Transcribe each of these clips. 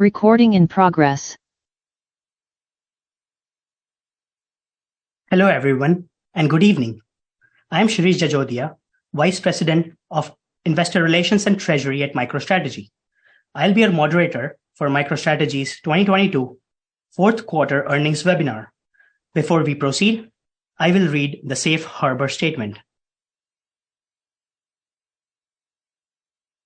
Recording in progress. Hello, everyone, and good evening. I am Shirish Jajodia, Vice President of Investor Relations and Treasury at MicroStrategy. I'll be your moderator for MicroStrategy's 2022 fourth quarter earnings webinar. Before we proceed, I will read the Safe Harbor Statement.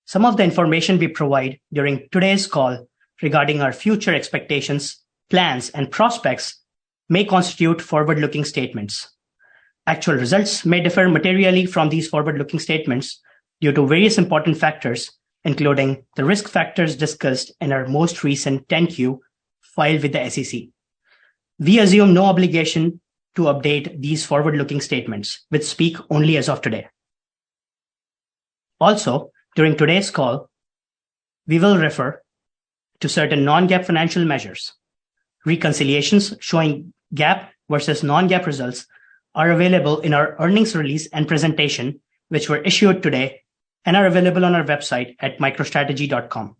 Some of the information we provide during today's call regarding our future expectations, plans, and prospects may constitute forward-looking statements. Actual results may differ materially from these forward-looking statements due to various important factors, including the risk factors discussed in our most recent 10-Q filed with the SEC. We assume no obligation to update these forward-looking statements, which speak only as of today. Also, during today's call, we will refer to certain non-GAAP financial measures. Reconciliations showing GAAP versus non-GAAP results are available in our earnings release and presentation, which were issued today and are available on our website at microstrategy.com.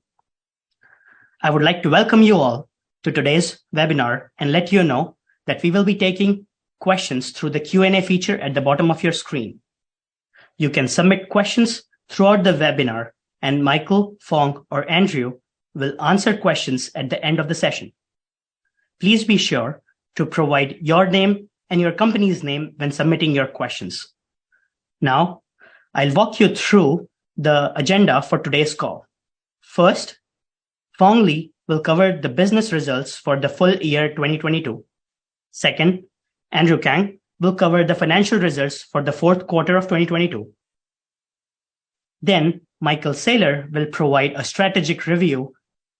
I would like to welcome you all to today's webinar and let you know that we will be taking questions through the Q&A feature at the bottom of your screen. You can submit questions throughout the webinar, and Michael, Fong, or Andrew will answer questions at the end of the session. Please be sure to provide your name and your company's name when submitting your questions. Now, I'll walk you through the agenda for today's call. First, Fong Li will cover the business results for the full year 2022. Second, Andrew Kang will cover the financial results for the fourth quarter of 2022. Then, Michael Saylor will provide a strategic review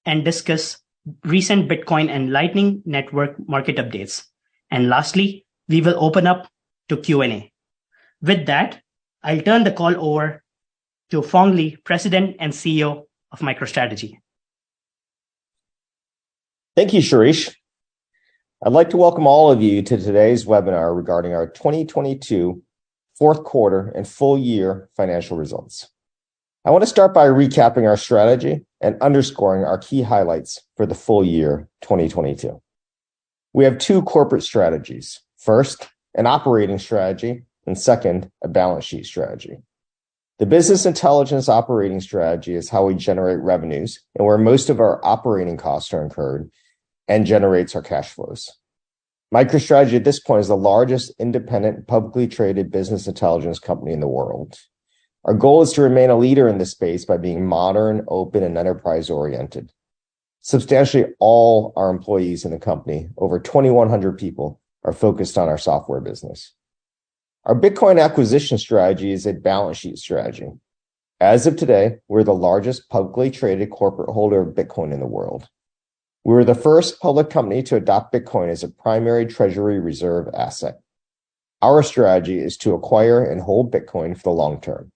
and discuss recent Bitcoin and Lightning Network market updates. And lastly, we will open up to Q&A. With that, I'll turn the call over to Fong Li, President and CEO of MicroStrategy. Thank you, Shirish. I'd like to welcome all of you to today's webinar regarding our 2022 fourth quarter and full year financial results. I want to start by recapping our strategy and underscoring our key highlights for the full year 2022. We have two corporate strategies. First, an operating strategy, and second, a balance sheet strategy. The business intelligence operating strategy is how we generate revenues and where most of our operating costs are incurred and generates our cash flows. MicroStrategy at this point is the largest independent publicly traded business intelligence company in the world. Our goal is to remain a leader in this space by being modern, open, and enterprise-oriented. Substantially all our employees in the company, over 2,100 people, are focused on our software business. Our Bitcoin acquisition strategy is a balance sheet strategy. As of today, we're the largest publicly traded corporate holder of Bitcoin in the world. We were the first public company to adopt Bitcoin as a primary treasury reserve asset. Our strategy is to acquire and hold Bitcoin for the long term.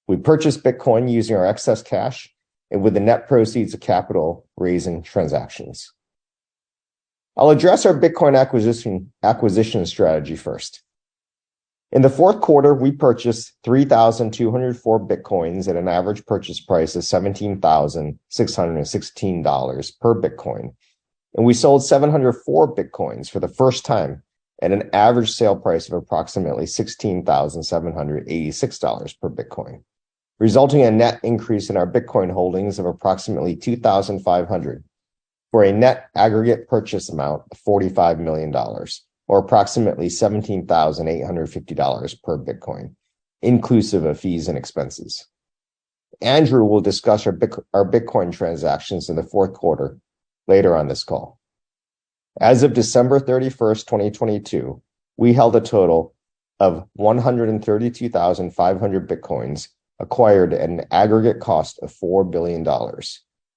We purchase Bitcoin using our excess cash and with the net proceeds of capital raising transactions. I'll address our Bitcoin acquisition strategy first. In the fourth quarter, we purchased 3,204 Bitcoins at an average purchase price of $17,616 per Bitcoin, and we sold 704 Bitcoins for the first time at an average sale price of approximately $16,786 per Bitcoin, resulting in a net increase in our Bitcoin holdings of approximately 2,500 for a net aggregate purchase amount of $45 million, or approximately $17,850 per Bitcoin, inclusive of fees and expenses. Andrew will discuss our Bitcoin transactions in the fourth quarter later on this call. As of December 31st, 2022, we held a total of 132,500 Bitcoins acquired at an aggregate cost of $4 billion,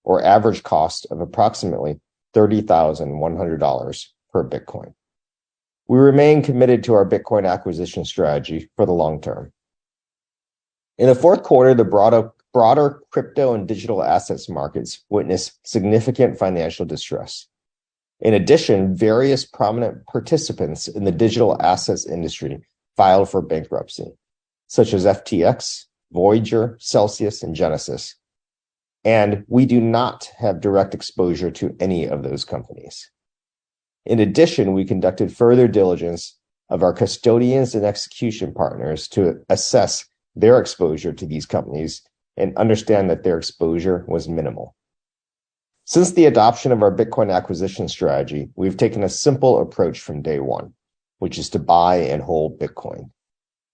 or average cost of approximately $30,100 per Bitcoin. We remain committed to our Bitcoin acquisition strategy for the long term. In the fourth quarter, the broader crypto and digital assets markets witnessed significant financial distress. In addition, various prominent participants in the digital assets industry filed for bankruptcy, such as FTX, Voyager, Celsius, and Genesis. and we do not have direct exposure to any of those companies. In addition, we conducted further diligence of our custodians and execution partners to assess their exposure to these companies and understand that their exposure was minimal. Since the adoption of our Bitcoin acquisition strategy, we've taken a simple approach from day one, which is to buy and hold Bitcoin.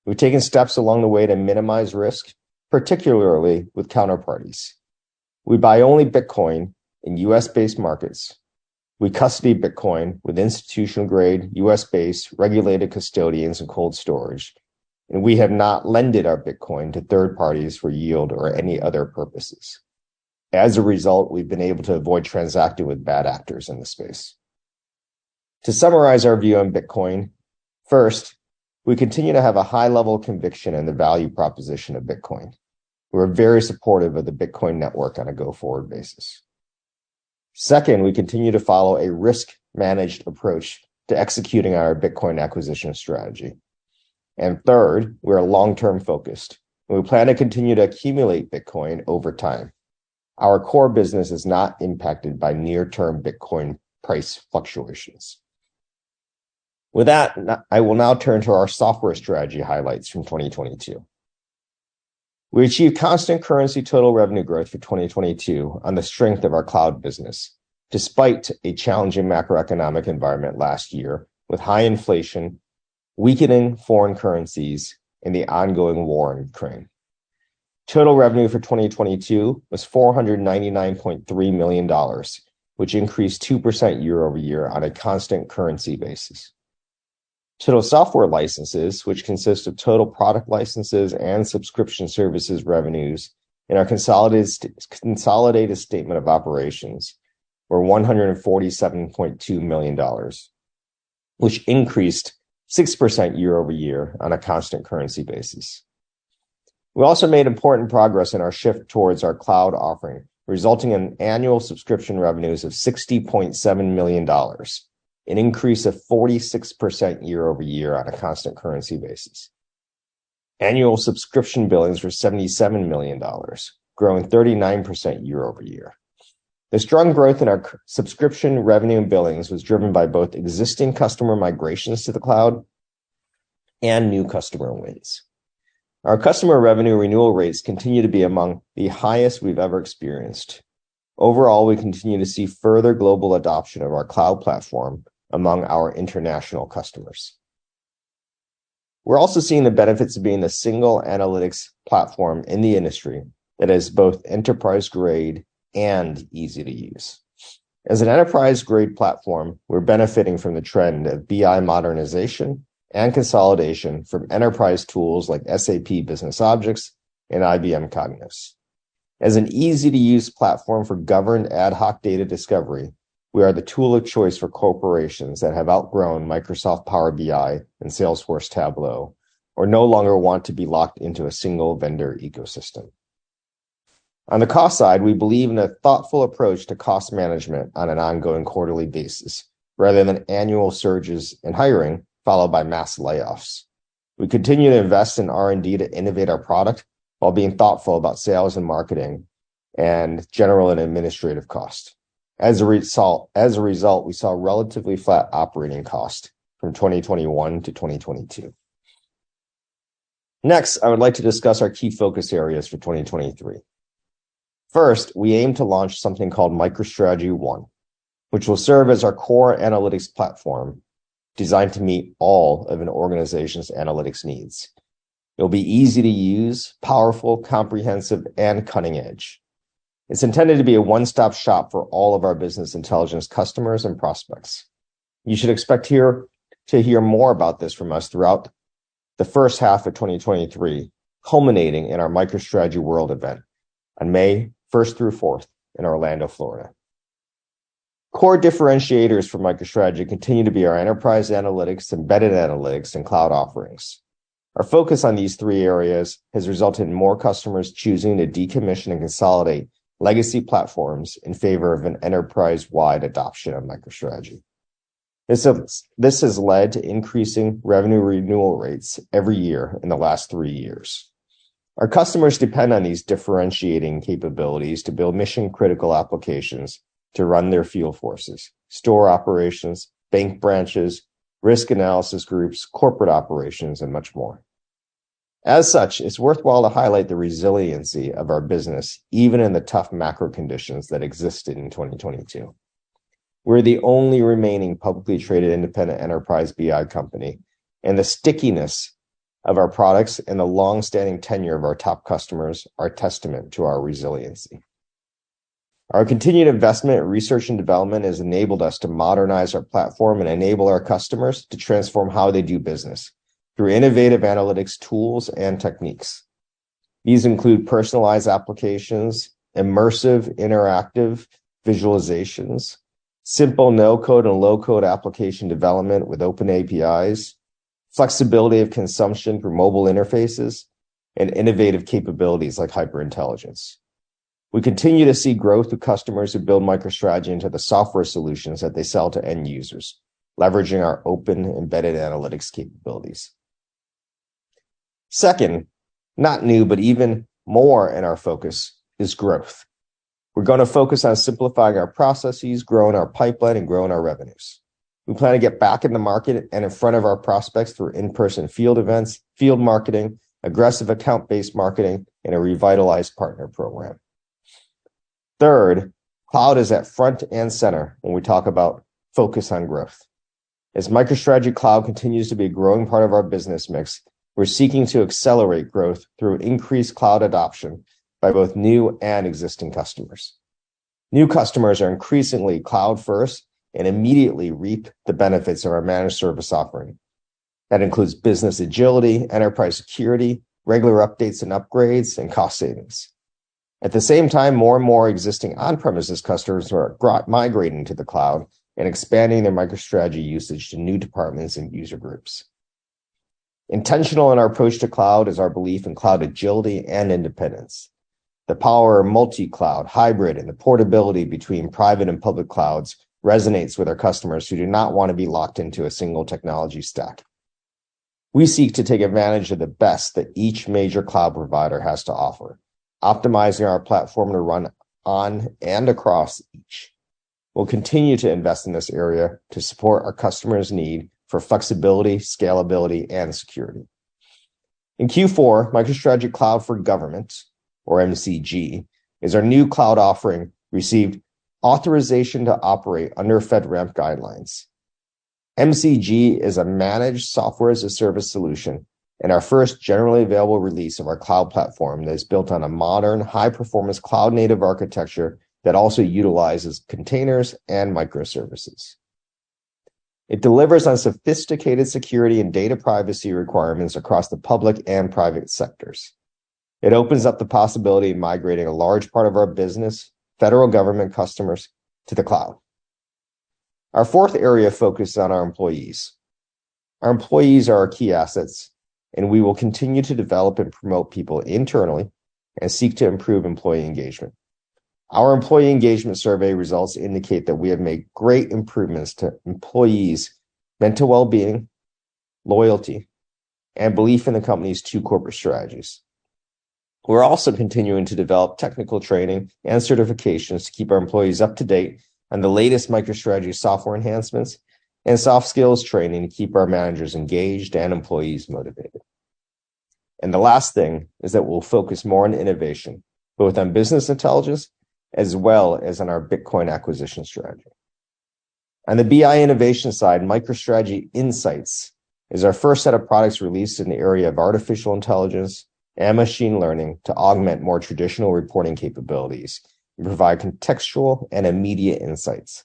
We've taken steps along the way to minimize risk, particularly with counterparties. We buy only Bitcoin in US-based markets. We custody Bitcoin with institutional-grade, US-based regulated custodians and cold storage, and we have not lended our Bitcoin to third parties for yield or any other purposes. As a result, we've been able to avoid transacting with bad actors in the space. To summarize our view on Bitcoin, first, we continue to have a high level of conviction in the value proposition of Bitcoin. We're very supportive of the Bitcoin network on a go-forward basis. Second, we continue to follow a risk-managed approach to executing our Bitcoin acquisition strategy. And third, we're long-term focused, and we plan to continue to accumulate Bitcoin over time. Our core business is not impacted by near-term Bitcoin price fluctuations. With that, I will now turn to our software strategy highlights from 2022. We achieved constant currency total revenue growth for 2022 on the strength of our cloud business, despite a challenging macroeconomic environment last year with high inflation, weakening foreign currencies, and the ongoing war in Ukraine. Total revenue for 2022 was $499.3 million, which increased 2% year over year on a constant currency basis. Total software licenses, which consist of total product licenses and subscription services revenues in our consolidated statement of operations, were $147.2 million, which increased 6% year over year on a constant currency basis. We also made important progress in our shift towards our cloud offering, resulting in annual subscription revenues of $60.7 million, an increase of 46% year over year on a constant currency basis. Annual subscription billings were $77 million, growing 39% year over year. The strong growth in our subscription revenue and billings was driven by both existing customer migrations to the cloud and new customer wins. Our customer revenue renewal rates continue to be among the highest we've ever experienced. Overall, we continue to see further global adoption of our cloud platform among our international customers. We're also seeing the benefits of being the single analytics platform in the industry that is both enterprise grade and easy to use. As an enterprise grade platform, we're benefiting from the trend of BI modernization and consolidation from enterprise tools like SAP Business Objects and IBM Cognos. As an easy-to-use platform for governed ad hoc data discovery, we are the tool of choice for corporations that have outgrown Microsoft Power BI and Salesforce Tableau, or no longer want to be locked into a single vendor ecosystem. On the cost side, we believe in a thoughtful approach to cost management on an ongoing quarterly basis, rather than annual surges in hiring followed by mass layoffs. We continue to invest in R&D to innovate our product while being thoughtful about sales and marketing and general and administrative costs. As a result, we saw relatively flat operating cost from 2021 to 2022. Next, I would like to discuss our key focus areas for 2023. First, we aim to launch something called MicroStrategy 1, which will serve as our core analytics platform designed to meet all of an organization's analytics needs. It'll be easy to use, powerful, comprehensive, and cutting edge. It's intended to be a one-stop shop for all of our business intelligence customers and prospects. You should expect to hear more about this from us throughout the first half of 2023, culminating in our MicroStrategy World event on May 1st through 4th in Orlando, Florida. Core differentiators for MicroStrategy continue to be our enterprise analytics, embedded analytics, and cloud offerings. Our focus on these three areas has resulted in more customers choosing to decommission and consolidate legacy platforms in favor of an enterprise-wide adoption of MicroStrategy. This has led to increasing revenue renewal rates every year in the last 3 years. Our customers depend on these differentiating capabilities to build mission-critical applications to run their field forces, store operations, bank branches, risk analysis groups, corporate operations, and much more. As such, it's worthwhile to highlight the resiliency of our business, even in the tough macro conditions that existed in 2022. We're the only remaining publicly traded independent enterprise BI company, and the stickiness of our products and the long-standing tenure of our top customers are testament to our resiliency. Our continued investment in research and development has enabled us to modernize our platform and enable our customers to transform how they do business through innovative analytics tools and techniques. These include personalized applications, immersive, interactive visualizations, simple no-code and low-code application development with open APIs, flexibility of consumption through mobile interfaces, and innovative capabilities like hyperintelligence. We continue to see growth with customers who build MicroStrategy into the software solutions that they sell to end users, leveraging our open embedded analytics capabilities. Second, not new, but even more in our focus is growth. We're going to focus on simplifying our processes, growing our pipeline, and growing our revenues. We plan to get back in the market and in front of our prospects through in-person field events, field marketing, aggressive account-based marketing, and a revitalized partner program. Third, cloud is at front and center when we talk about focus on growth. As MicroStrategy Cloud continues to be a growing part of our business mix, we're seeking to accelerate growth through increased cloud adoption by both new and existing customers. New customers are increasingly cloud first and immediately reap the benefits of our managed service offering. That includes business agility, enterprise security, regular updates and upgrades, and cost savings. At the same time, more and more existing on-premises customers are migrating to the cloud and expanding their MicroStrategy usage to new departments and user groups. Intentional in our approach to cloud is our belief in cloud agility and independence. The power of multi-cloud, hybrid, and the portability between private and public clouds resonates with our customers who do not want to be locked into a single technology stack. We seek to take advantage of the best that each major cloud provider has to offer, optimizing our platform to run on and across each. We'll continue to invest in this area to support our customers' need for flexibility, scalability, and security. In Q4, MicroStrategy Cloud for Government, or MCG, is our new cloud offering, received authorization to operate under FedRAMP guidelines. MCG is a managed software as a service solution and our first generally available release of our cloud platform that is built on a modern, high-performance cloud-native architecture that also utilizes containers and microservices. It delivers on sophisticated security and data privacy requirements across the public and private sectors. It opens up the possibility of migrating a large part of our business, federal government customers, to the cloud. Our fourth area of focus is on our employees. Our employees are our key assets, and we will continue to develop and promote people internally and seek to improve employee engagement. Our employee engagement survey results indicate that we have made great improvements to employees' mental well-being, loyalty, and belief in the company's two corporate strategies. We're also continuing to develop technical training and certifications to keep our employees up to date on the latest MicroStrategy software enhancements and soft skills training to keep our managers engaged and employees motivated. And the last thing is that we'll focus more on innovation, both on business intelligence as well as on our Bitcoin acquisition strategy. On the BI innovation side, MicroStrategy Insights is our first set of products released in the area of artificial intelligence and machine learning to augment more traditional reporting capabilities and provide contextual and immediate insights.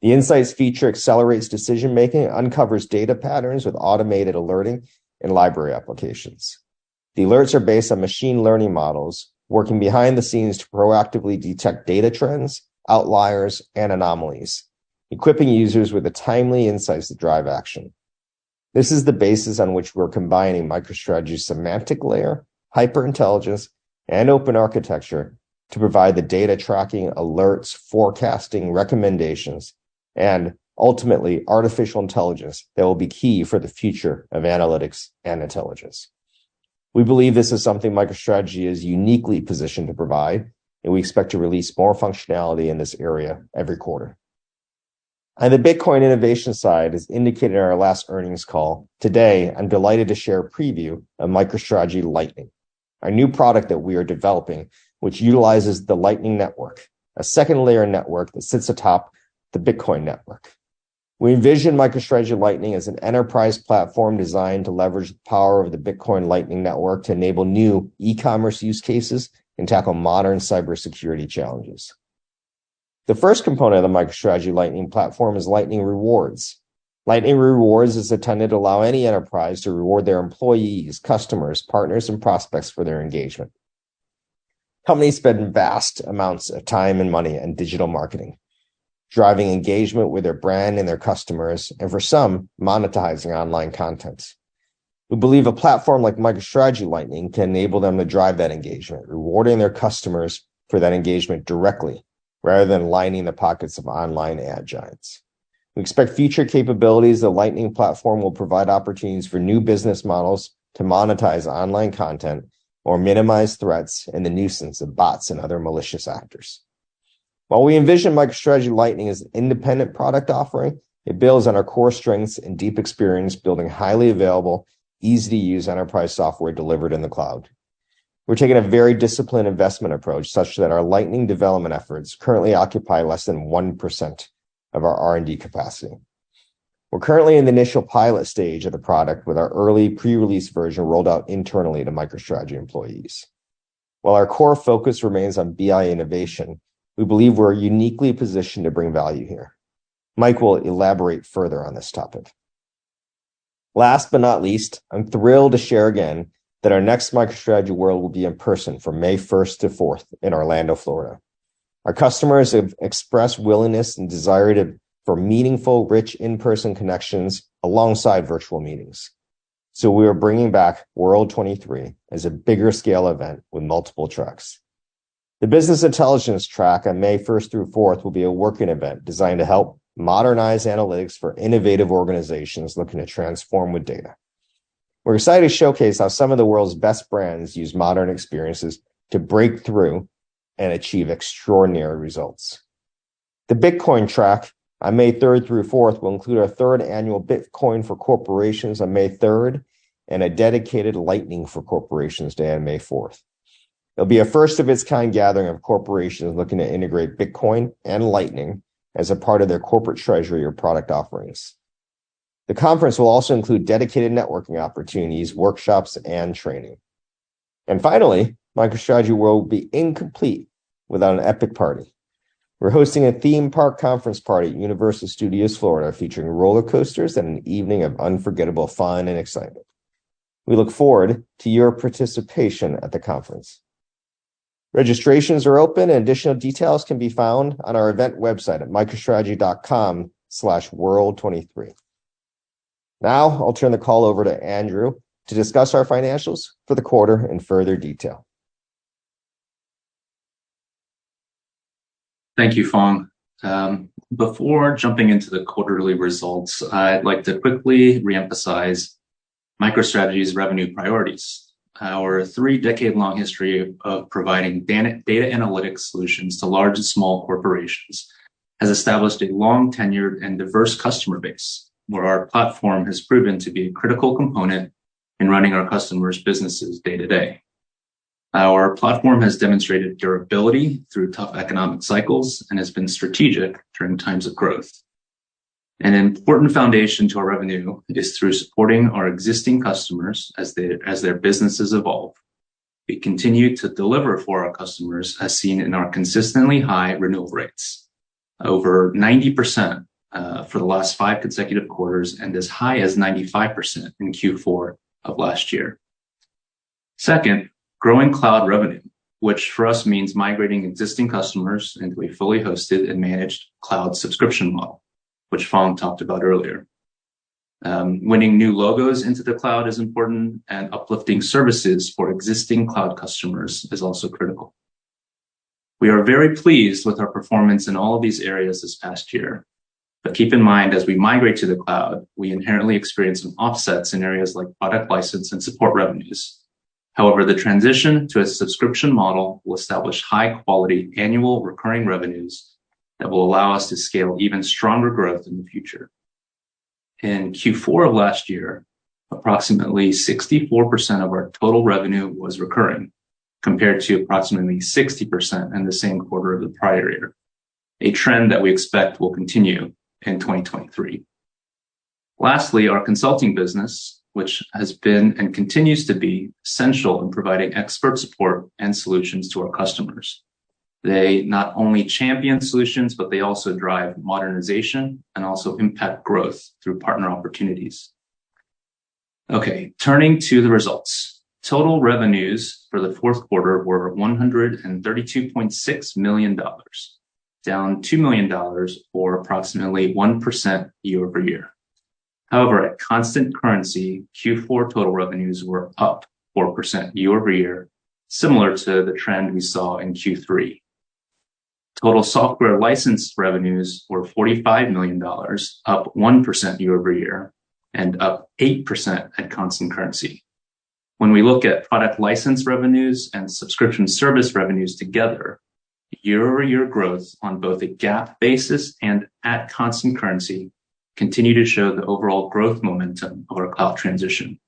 The Insights feature accelerates decision-making and uncovers data patterns with automated alerting and library applications. The alerts are based on machine learning models working behind the scenes to proactively detect data trends, outliers, and anomalies, equipping users with the timely insights to drive action. This is the basis on which we're combining MicroStrategy's semantic layer, hyperintelligence, and open architecture to provide the data tracking, alerts, forecasting, recommendations, and ultimately artificial intelligence that will be key for the future of analytics and intelligence. We believe this is something MicroStrategy is uniquely positioned to provide, and we expect to release more functionality in this area every quarter. On the Bitcoin innovation side, as indicated in our last earnings call, today I'm delighted to share a preview of MicroStrategy Lightning, our new product that we are developing, which utilizes the Lightning Network, a second layer network that sits atop the Bitcoin network. We envision MicroStrategy Lightning as an enterprise platform designed to leverage the power of the Bitcoin Lightning Network to enable new e-commerce use cases and tackle modern cybersecurity challenges. The first component of the MicroStrategy Lightning platform is Lightning Rewards. Lightning Rewards is intended to allow any enterprise to reward their employees, customers, partners, and prospects for their engagement. Companies spend vast amounts of time and money on digital marketing, driving engagement with their brand and their customers, and for some, monetizing online content. We believe a platform like MicroStrategy Lightning can enable them to drive that engagement, rewarding their customers for that engagement directly, rather than lining the pockets of online ad giants. We expect future capabilities of the Lightning platform will provide opportunities for new business models to monetize online content or minimize threats and the nuisance of bots and other malicious actors. While we envision MicroStrategy Lightning as an independent product offering, it builds on our core strengths and deep experience building highly available, easy-to-use enterprise software delivered in the cloud. We're taking a very disciplined investment approach such that our Lightning development efforts currently occupy less than 1% of our R&D capacity. We're currently in the initial pilot stage of the product with our early pre-release version rolled out internally to MicroStrategy employees. While our core focus remains on BI innovation, we believe we're uniquely positioned to bring value here. Mike will elaborate further on this topic. Last but not least, I'm thrilled to share again that our next MicroStrategy World will be in person from May 1st to 4th in Orlando, Florida. Our customers have expressed willingness and desire for meaningful, rich in-person connections alongside virtual meetings. So we are bringing back World 23 as a bigger scale event with multiple tracks. The business intelligence track on May 1st through 4th will be a working event designed to help modernize analytics for innovative organizations looking to transform with data. We're excited to showcase how some of the world's best brands use modern experiences to break through and achieve extraordinary results. The Bitcoin track on May 3rd through 4th will include our third annual Bitcoin for Corporations on May 3rd and a dedicated Lightning for Corporations Day on May 4th. It'll be a first of its kind gathering of corporations looking to integrate Bitcoin and Lightning as a part of their corporate treasury or product offerings. The conference will also include dedicated networking opportunities, workshops, and training. And finally, MicroStrategy World will be incomplete without an epic party. We're hosting a theme park conference party at Universal Studios Florida featuring roller coasters and an evening of unforgettable fun and excitement. We look forward to your participation at the conference. Registrations are open and additional details can be found on our event website at microstrategy.com/world23. Now I'll turn the call over to Andrew to discuss our financials for the quarter in further detail. Thank you, Phong. Before jumping into the quarterly results, I'd like to quickly reemphasize MicroStrategy's revenue priorities. Our 3-decade-long history of providing data analytics solutions to large and small corporations has established a long-tenured and diverse customer base, where our platform has proven to be a critical component in running our customers' businesses day to day. Our platform has demonstrated durability through tough economic cycles and has been strategic during times of growth. An important foundation to our revenue is through supporting our existing customers as their businesses evolve. We continue to deliver for our customers as seen in our consistently high renewal rates, over 90% for the last 5 consecutive quarters and as high as 95% in Q4 of last year. Second, growing cloud revenue, which for us means migrating existing customers into a fully hosted and managed cloud subscription model, which Phong talked about earlier. Winning new logos into the cloud is important, and uplifting services for existing cloud customers is also critical. We are very pleased with our performance in all of these areas this past year. But keep in mind, as we migrate to the cloud, we inherently experience some offsets in areas like product license and support revenues. However, the transition to a subscription model will establish high-quality annual recurring revenues that will allow us to scale even stronger growth in the future. In Q4 of last year, approximately 64% of our total revenue was recurring, compared to approximately 60% in the same quarter of the prior year, a trend that we expect will continue in 2023. Lastly, our consulting business, which has been and continues to be essential in providing expert support and solutions to our customers. They not only champion solutions, but they also drive modernization and also impact growth through partner opportunities. Okay, turning to the results. Total revenues for the fourth quarter were $132.6 million, down $2 million or approximately 1% year over year. However, at constant currency, Q4 total revenues were up 4% year over year, similar to the trend we saw in Q3. Total software license revenues were $45 million, up 1% year over year, and up 8% at constant currency. When we look at product license revenues and subscription service revenues together, year-over-year growth on both a GAAP basis and at constant currency continue to show the overall growth momentum of our cloud transition.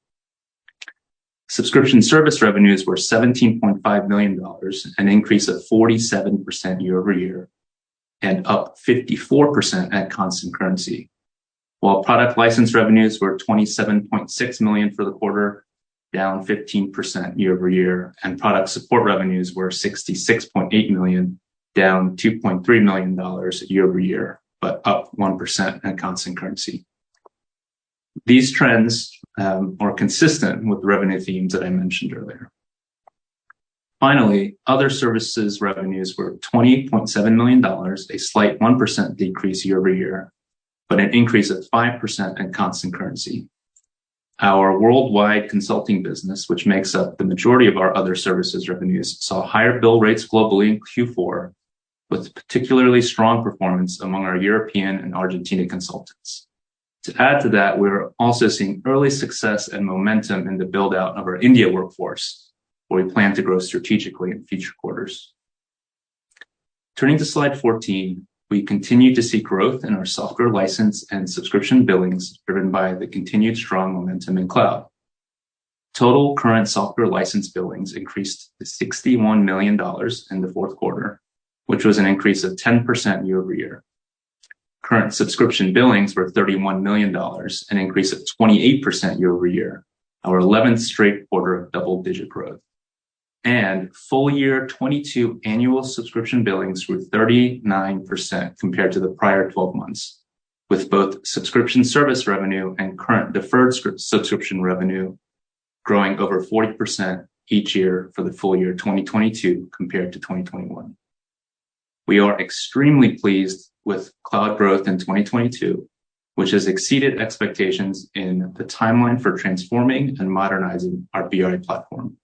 Subscription service revenues were $17.5 million, an increase of 47% year over year, and up 54% at constant currency. While product license revenues were $27.6 million for the quarter, down 15% year over year, and product support revenues were $66.8 million, down $2.3 million year over year, but up 1% at constant currency. These trends are consistent with the revenue themes that I mentioned earlier. Finally, other services revenues were $20.7 million, a slight 1% decrease year over year, but an increase of 5% at constant currency. Our worldwide consulting business, which makes up the majority of our other services revenues, saw higher bill rates globally in Q4, with particularly strong performance among our European and Argentina consultants. To add to that, we're also seeing early success and momentum in the build-out of our India workforce, where we plan to grow strategically in future quarters. Turning to slide 14, we continue to see growth in our software license and subscription billings driven by the continued strong momentum in cloud. Total current software license billings increased to $61 million in the fourth quarter, which was an increase of 10% year over year. Current subscription billings were $31 million, an increase of 28% year over year, our 11th straight quarter of double-digit growth. And full year 22 annual subscription billings grew 39% compared to the prior 12 months, with both subscription service revenue and current deferred subscription revenue growing over 40% each year for the full year 2022 compared to 2021. We are extremely pleased with cloud growth in 2022, which has exceeded expectations in the timeline for transforming and modernizing our BI platform.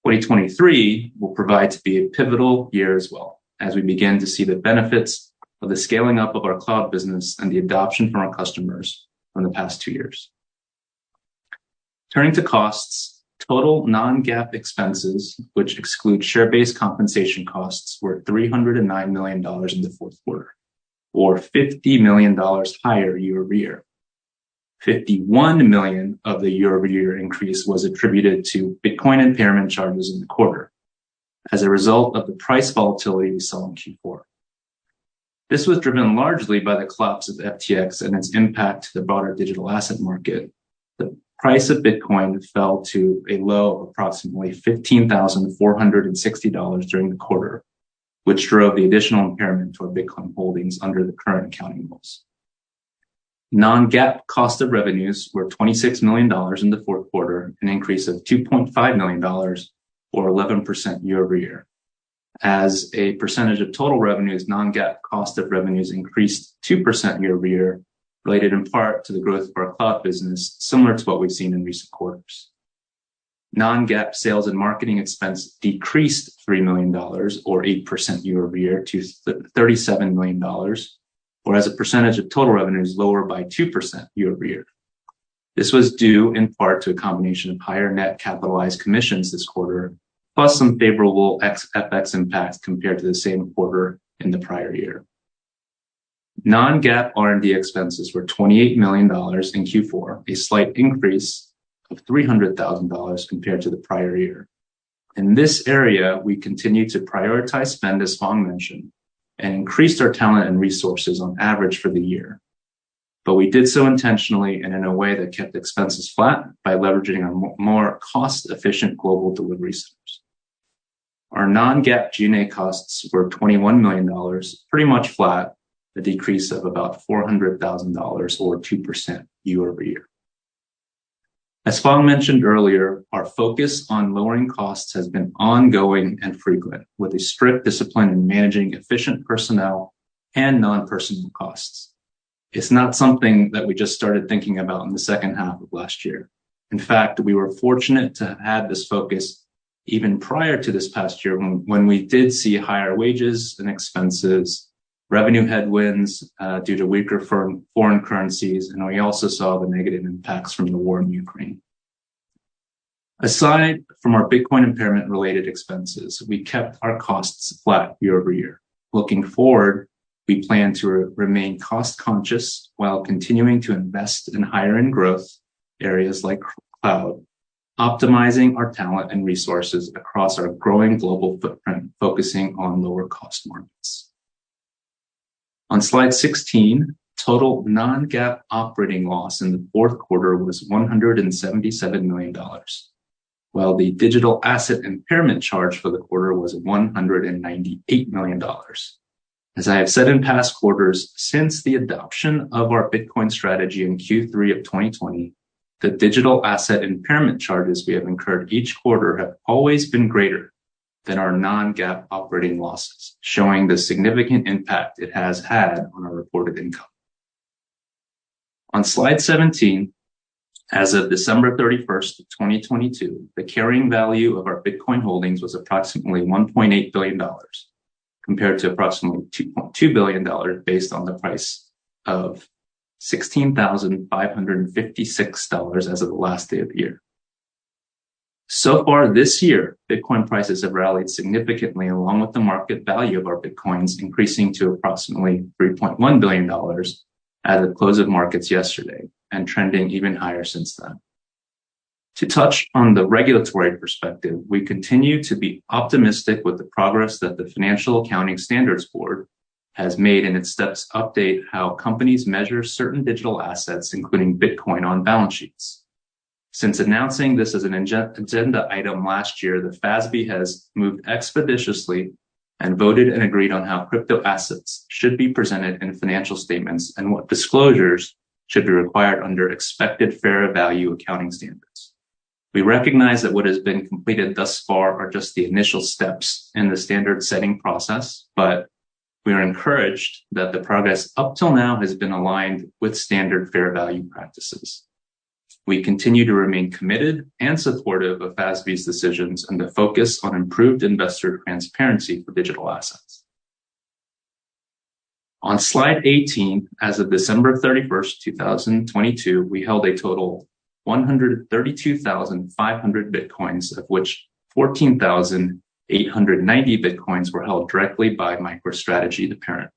2023 will provide to be a pivotal year as well, as we begin to see the benefits of the scaling up of our cloud business and the adoption from our customers from the past 2 years. Turning to costs, total non-GAAP expenses, which exclude share-based compensation costs, were $309 million in the fourth quarter, or $50 million higher year over year. 51 million of the year-over-year increase was attributed to Bitcoin impairment charges in the quarter as a result of the price volatility we saw in Q4. This was driven largely by the collapse of FTX and its impact to the broader digital asset market. The price of Bitcoin fell to a low of approximately $15,460 during the quarter, which drove the additional impairment to our Bitcoin holdings under the current accounting rules. Non-GAAP cost of revenues were $26 million in the fourth quarter, an increase of $2.5 million or 11% year over year. As a percentage of total revenues, non-GAAP cost of revenues increased 2% year over year, related in part to the growth of our cloud business, similar to what we've seen in recent quarters. Non-GAAP sales and marketing expense decreased $3 million or 8% year over year to $37 million, or as a percentage of total revenues lower by 2% year over year. This was due in part to a combination of higher net capitalized commissions this quarter, plus some favorable FX impacts compared to the same quarter in the prior year. Non-GAAP R&D expenses were $28 million in Q4, a slight increase of $300,000 compared to the prior year. In this area, we continue to prioritize spend, as Phong mentioned, and increased our talent and resources on average for the year. But we did so intentionally and in a way that kept expenses flat by leveraging our more cost-efficient global delivery centers. Our non-GAAP G&A costs were $21 million, pretty much flat, a decrease of about $400,000 or 2% year over year. As Phong mentioned earlier, our focus on lowering costs has been ongoing and frequent, with a strict discipline in managing efficient personnel and non-personnel costs. It's not something that we just started thinking about in the second half of last year. In fact, we were fortunate to have had this focus even prior to this past year when we did see higher wages and expenses, revenue headwinds due to weaker foreign currencies, and we also saw the negative impacts from the war in Ukraine. Aside from our Bitcoin impairment-related expenses, we kept our costs flat year over year. Looking forward, we plan to remain cost-conscious while continuing to invest in higher-end growth areas like cloud, optimizing our talent and resources across our growing global footprint, focusing on lower-cost markets. On slide 16, total non-GAAP operating loss in the fourth quarter was $177 million, while the digital asset impairment charge for the quarter was $198 million. As I have said in past quarters, since the adoption of our Bitcoin strategy in Q3 of 2020, the digital asset impairment charges we have incurred each quarter have always been greater than our non-GAAP operating losses, showing the significant impact it has had on our reported income. On slide 17, as of December 31st, 2022, the carrying value of our Bitcoin holdings was approximately $1.8 billion, compared to approximately $2.2 billion based on the price of $16,556 as of the last day of the year. So far this year, Bitcoin prices have rallied significantly along with the market value of our Bitcoins, increasing to approximately $3.1 billion at the close of markets yesterday and trending even higher since then. To touch on the regulatory perspective, we continue to be optimistic with the progress that the Financial Accounting Standards Board has made in its steps to update how companies measure certain digital assets, including Bitcoin, on balance sheets. Since announcing this as an agenda item last year, the FASB has moved expeditiously and voted and agreed on how crypto assets should be presented in financial statements and what disclosures should be required under expected fair value accounting standards. We recognize that what has been completed thus far are just the initial steps in the standard setting process, but we are encouraged that the progress up till now has been aligned with standard fair value practices. We continue to remain committed and supportive of FASB's decisions and the focus on improved investor transparency for digital assets. On slide 18, as of December 31st, 2022, we held a total 132,500 Bitcoins, of which 14,890 Bitcoins were held directly by MicroStrategy, the parent,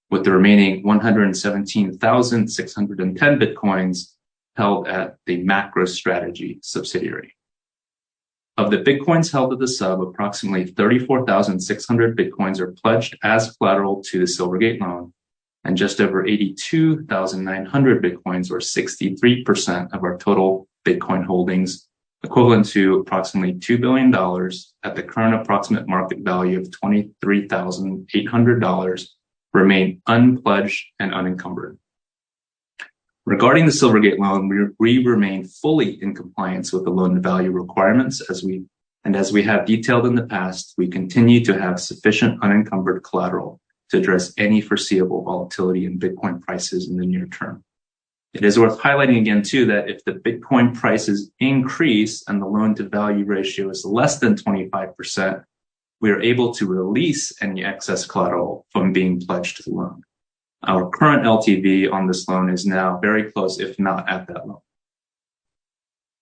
with the remaining 117,610 Bitcoins held at the MicroStrategy subsidiary. Of the Bitcoins held at the sub, approximately 34,600 Bitcoins are pledged as collateral to the Silvergate loan, and just over 82,900 Bitcoins, or 63% of our total Bitcoin holdings, equivalent to approximately $2 billion at the current approximate market value of $23,800, remain unpledged and unencumbered. Regarding the Silvergate loan, we remain fully in compliance with the loan-to-value requirements as we have detailed in the past. We continue to have sufficient unencumbered collateral to address any foreseeable volatility in Bitcoin prices in the near term. It is worth highlighting again, too, that if the Bitcoin prices increase and the loan-to-value ratio is less than 25%, we are able to release any excess collateral from being pledged to the loan. Our current LTV on this loan is now very close, if not at that level.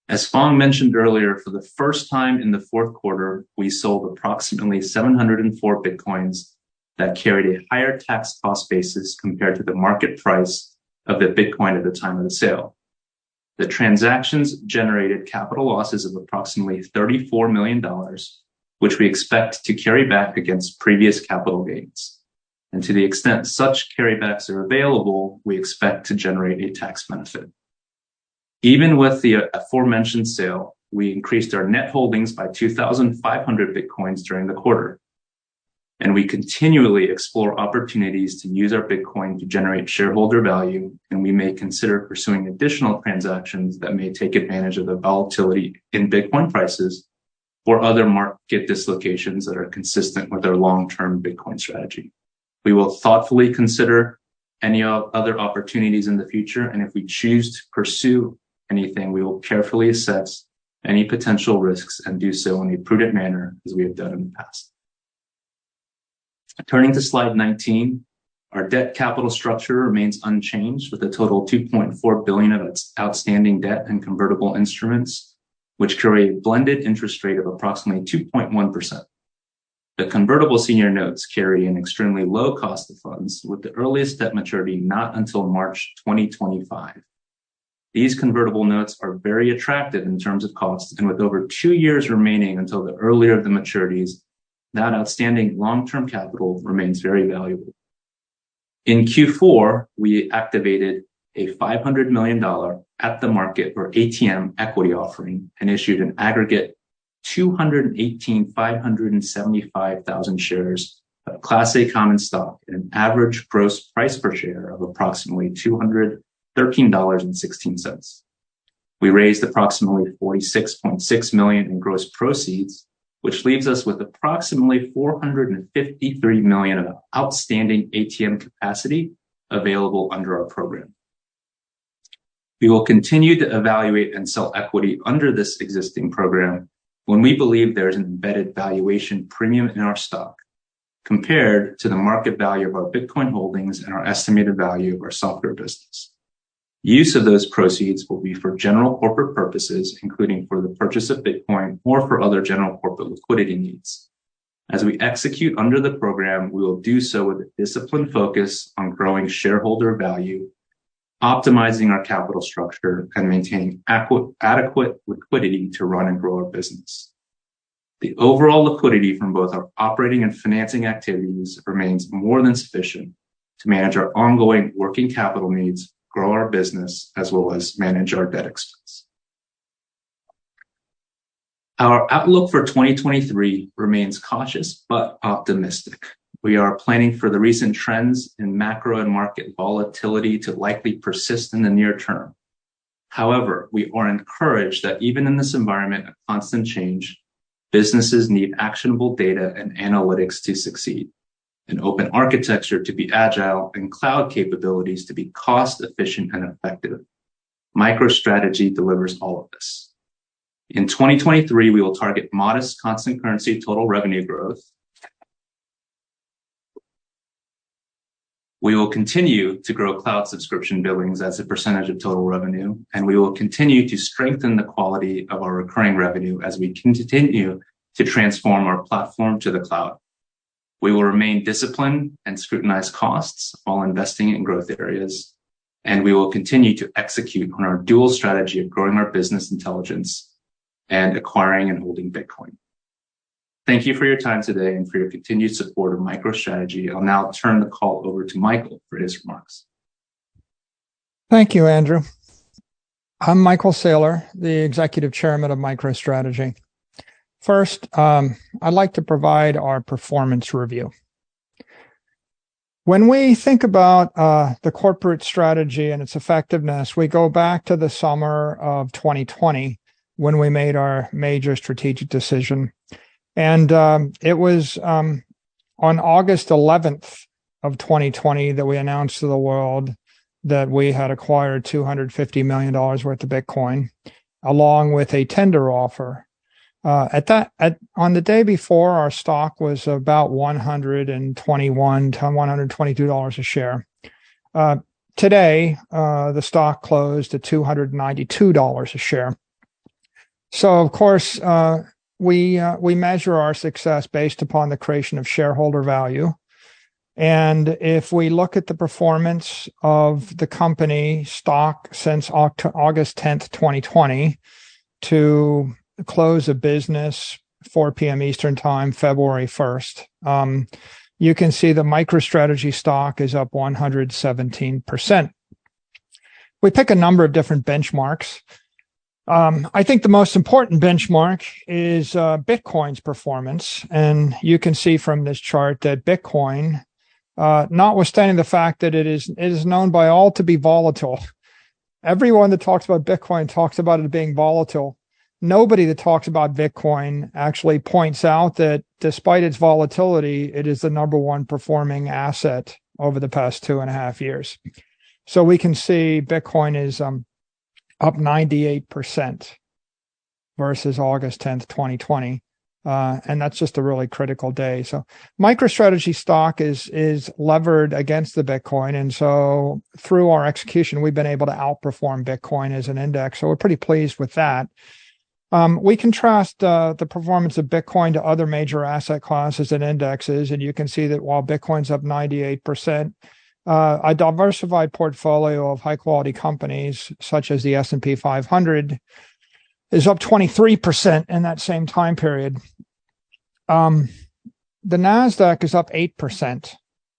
As Fong mentioned earlier, for the first time in the fourth quarter, we sold approximately 704 Bitcoins that carried a higher tax cost basis compared to the market price of the Bitcoin at the time of the sale. The transactions generated capital losses of approximately $34 million, which we expect to carry back against previous capital gains. And to the extent such carrybacks are available, we expect to generate a tax benefit. Even with the aforementioned sale, we increased our net holdings by 2,500 Bitcoins during the quarter. And we continually explore opportunities to use our Bitcoin to generate shareholder value, and we may consider pursuing additional transactions that may take advantage of the volatility in Bitcoin prices or other market dislocations that are consistent with our long-term Bitcoin strategy. We will thoughtfully consider any other opportunities in the future, and if we choose to pursue anything, we will carefully assess any potential risks and do so in a prudent manner as we have done in the past. Turning to slide 19, our debt capital structure remains unchanged with a total $2.4 billion of its outstanding debt and convertible instruments, which carry a blended interest rate of approximately 2.1%. The convertible senior notes carry an extremely low cost of funds, with the earliest debt maturity not until March 2025. These convertible notes are very attractive in terms of cost, and with over 2 years remaining until the earlier of the maturities, that outstanding long-term capital remains very valuable. In Q4, we activated a $500 million at-the-market or ATM equity offering and issued an aggregate 218,575,000 shares of Class A common stock at an average gross price per share of approximately $213.16. We raised approximately $46.6 million in gross proceeds, which leaves us with approximately $453 million of outstanding ATM capacity available under our program. We will continue to evaluate and sell equity under this existing program when we believe there is an embedded valuation premium in our stock compared to the market value of our Bitcoin holdings and our estimated value of our software business. Use of those proceeds will be for general corporate purposes, including for the purchase of Bitcoin or for other general corporate liquidity needs. As we execute under the program, we will do so with a disciplined focus on growing shareholder value, optimizing our capital structure, and maintaining adequate liquidity to run and grow our business. The overall liquidity from both our operating and financing activities remains more than sufficient to manage our ongoing working capital needs, grow our business, as well as manage our debt expense. Our outlook for 2023 remains cautious but optimistic. We are planning for the recent trends in macro and market volatility to likely persist in the near term. However, we are encouraged that even in this environment of constant change, businesses need actionable data and analytics to succeed, an open architecture to be agile, and cloud capabilities to be cost efficient and effective. MicroStrategy delivers all of this. In 2023, we will target modest constant currency total revenue growth. We will continue to grow cloud subscription billings as a percentage of total revenue, and we will continue to strengthen the quality of our recurring revenue as we continue to transform our platform to the cloud. We will remain disciplined and scrutinize costs while investing in growth areas, and we will continue to execute on our dual strategy of growing our business intelligence and acquiring and holding Bitcoin. Thank you for your time today and for your continued support of MicroStrategy. I'll now turn the call over to Michael for his remarks. Thank you, Andrew. I'm Michael Saylor, the Executive Chairman of MicroStrategy. First, I'd like to provide our performance review. When we think about the corporate strategy and its effectiveness, we go back to the summer of 2020 when we made our major strategic decision. And it was on August 11th of 2020 that we announced to the world that we had acquired $250 million worth of Bitcoin, along with a tender offer. On the day before, our stock was about $121 to $122 a share. Today, the stock closed at $292 a share. So, of course, we measure our success based upon the creation of shareholder value. And if we look at the performance of the company stock since August 10th, 2020 to close of business 4 p.m. Eastern Time, February 1st, you can see the MicroStrategy stock is up 117%. We pick a number of different benchmarks. I think the most important benchmark is Bitcoin's performance. And you can see from this chart that Bitcoin, notwithstanding the fact that it is known by all to be volatile. Everyone that talks about Bitcoin talks about it being volatile. Nobody that talks about Bitcoin actually points out that despite its volatility, it is the number one performing asset over the past 2.5 years. So we can see Bitcoin is up 98% versus August 10th, 2020. And that's just a really critical day. So MicroStrategy stock is levered against the Bitcoin. And so through our execution, we've been able to outperform Bitcoin as an index. So we're pretty pleased with that. We contrast the performance of Bitcoin to other major asset classes and indexes. And you can see that while Bitcoin's up 98%, a diversified portfolio of high quality companies, such as the S&P 500, is up 23% in that same time period. The NASDAQ is up 8%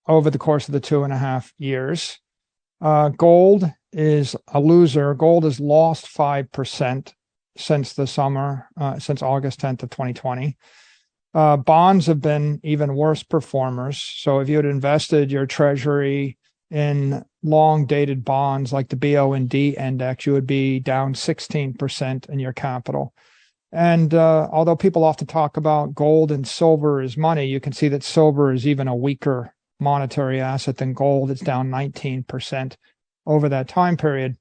over the course of the 2.5 years. Gold is a loser. Gold has lost 5% since the summer, since August 10th of 2020. Bonds have been even worse performers. So if you had invested your treasury in long dated bonds like the BOND index, you would be down 16% in your capital. And although people often talk about gold and silver as money, you can see that silver is even a weaker monetary asset than gold. It's down 19% over that time period.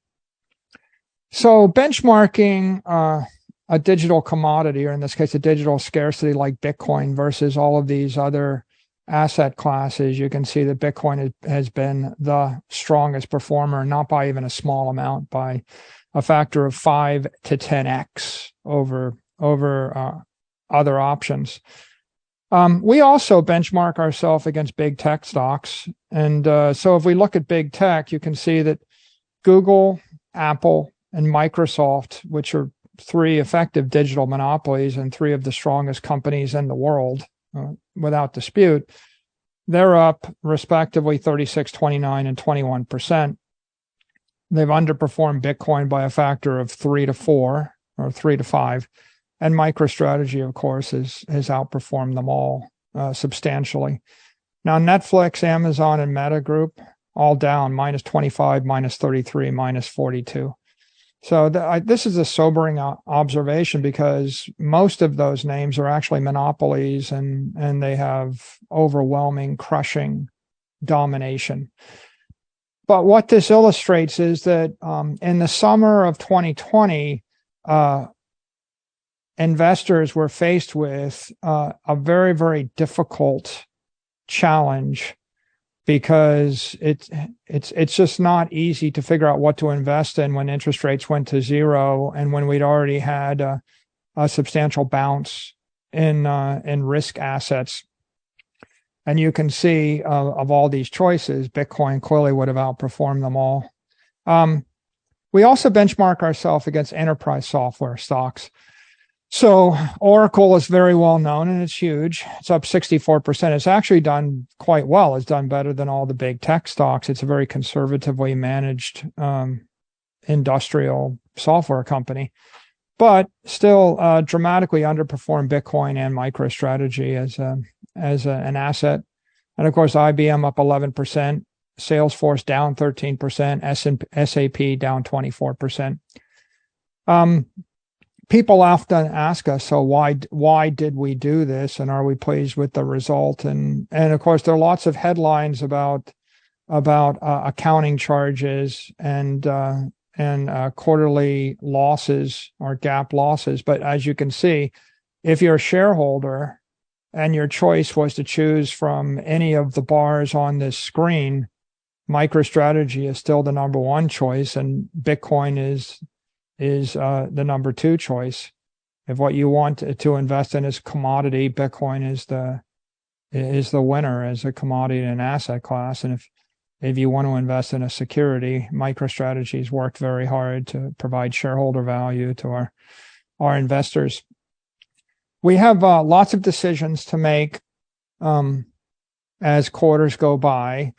So benchmarking a digital commodity, or in this case, a digital scarcity like Bitcoin versus all of these other asset classes, you can see that Bitcoin has been the strongest performer, not by even a small amount, by a factor of 5 to 10x over other options. We also benchmark ourselves against big tech stocks. And so if we look at big tech, you can see that Google, Apple, and Microsoft, which are 3 effective digital monopolies and 3 of the strongest companies in the world, without dispute, they're up respectively 36, 29, and 21%. They've underperformed Bitcoin by a factor of 3 to 4 or 3 to 5. And MicroStrategy, of course, has outperformed them all substantially. Now, Netflix, Amazon, and Meta Group, all down, minus 25, minus 33, minus 42. So this is a sobering observation, because most of those names are actually monopolies, and they have overwhelming, crushing domination. But what this illustrates is that in the summer of 2020, investors were faced with a very, very difficult challenge, because it's just not easy to figure out what to invest in when interest rates went to 0, and when we'd already had a substantial bounce in risk assets. And you can see of all these choices, Bitcoin clearly would have outperformed them all. We also benchmark ourselves against enterprise software stocks. So Oracle is very well known, and it's huge. It's up 64%. It's actually done quite well. It's done better than all the big tech stocks. It's a very conservatively managed industrial software company, but still dramatically underperformed Bitcoin and MicroStrategy as an asset. And of course, IBM up 11%, Salesforce down 13%, SAP down 24%. People often ask us, so why did we do this, and are we pleased with the result? And of course, there are lots of headlines about accounting charges and quarterly losses or GAAP losses. But as you can see, if you're a shareholder and your choice was to choose from any of the bars on this screen, MicroStrategy is still the number 1 choice, and Bitcoin is the number 2 choice. If what you want to invest in is commodity, Bitcoin is the winner as a commodity and asset class. And if you want to invest in a security, MicroStrategy's worked very hard to provide shareholder value to our investors. We have lots of decisions to make as quarters go by.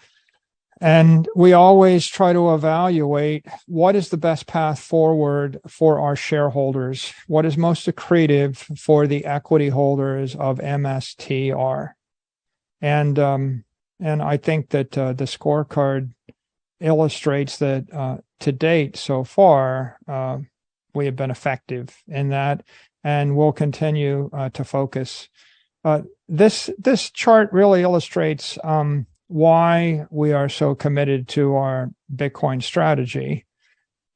And we always try to evaluate what is the best path forward for our shareholders, what is most accretive for the equity holders of MSTR. And I think that the scorecard illustrates that to date so far, we have been effective in that, and we'll continue to focus. This chart really illustrates why we are so committed to our Bitcoin strategy.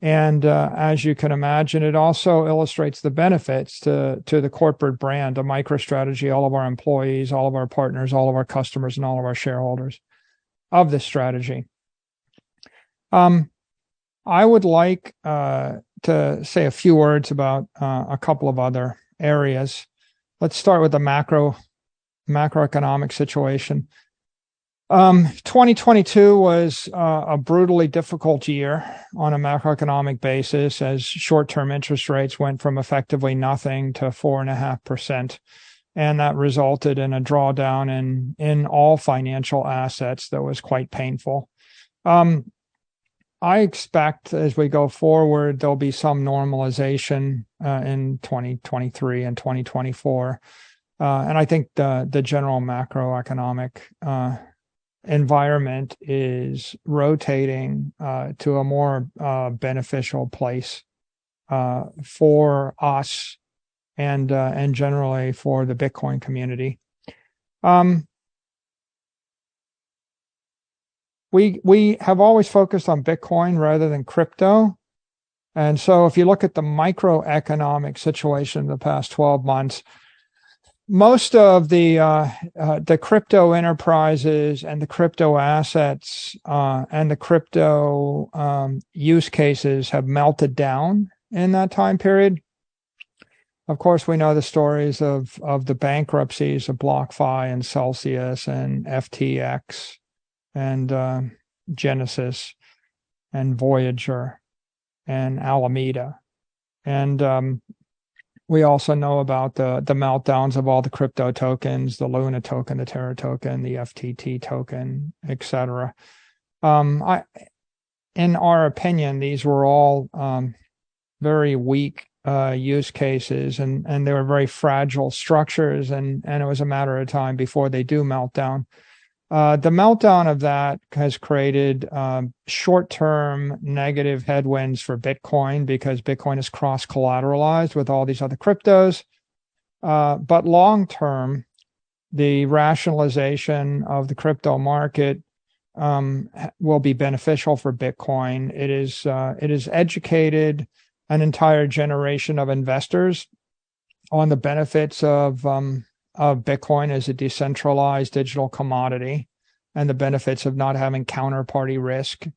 And as you can imagine, it also illustrates the benefits to the corporate brand of MicroStrategy, all of our employees, all of our partners, all of our customers, and all of our shareholders of this strategy. I would like to say a few words about a couple of other areas. Let's start with the macroeconomic situation. 2022 was a brutally difficult year on a macroeconomic basis, as short-term interest rates went from effectively nothing to 4.5%. And that resulted in a drawdown in all financial assets that was quite painful. I expect as we go forward, there'll be some normalization in 2023 and 2024. And I think the general macroeconomic environment is rotating to a more beneficial place for us and generally for the Bitcoin community. We have always focused on Bitcoin rather than crypto. And so if you look at the microeconomic situation in the past 12 months, most of the crypto enterprises and the crypto assets and the crypto use cases have melted down in that time period. Of course, we know the stories of the bankruptcies of BlockFi and Celsius and FTX and Genesis and Voyager and Alameda. And we also know about the meltdowns of all the crypto tokens, the Luna token, the Terra token, the FTT token, etc. In our opinion, these were all very weak use cases, and they were very fragile structures, and it was a matter of time before they do melt down. The meltdown of that has created short-term negative headwinds for Bitcoin because Bitcoin is cross-collateralized with all these other cryptos. But long-term, the rationalization of the crypto market will be beneficial for Bitcoin. It is educated an entire generation of investors on the benefits of Bitcoin as a decentralized digital commodity and the benefits of not having counterparty risk.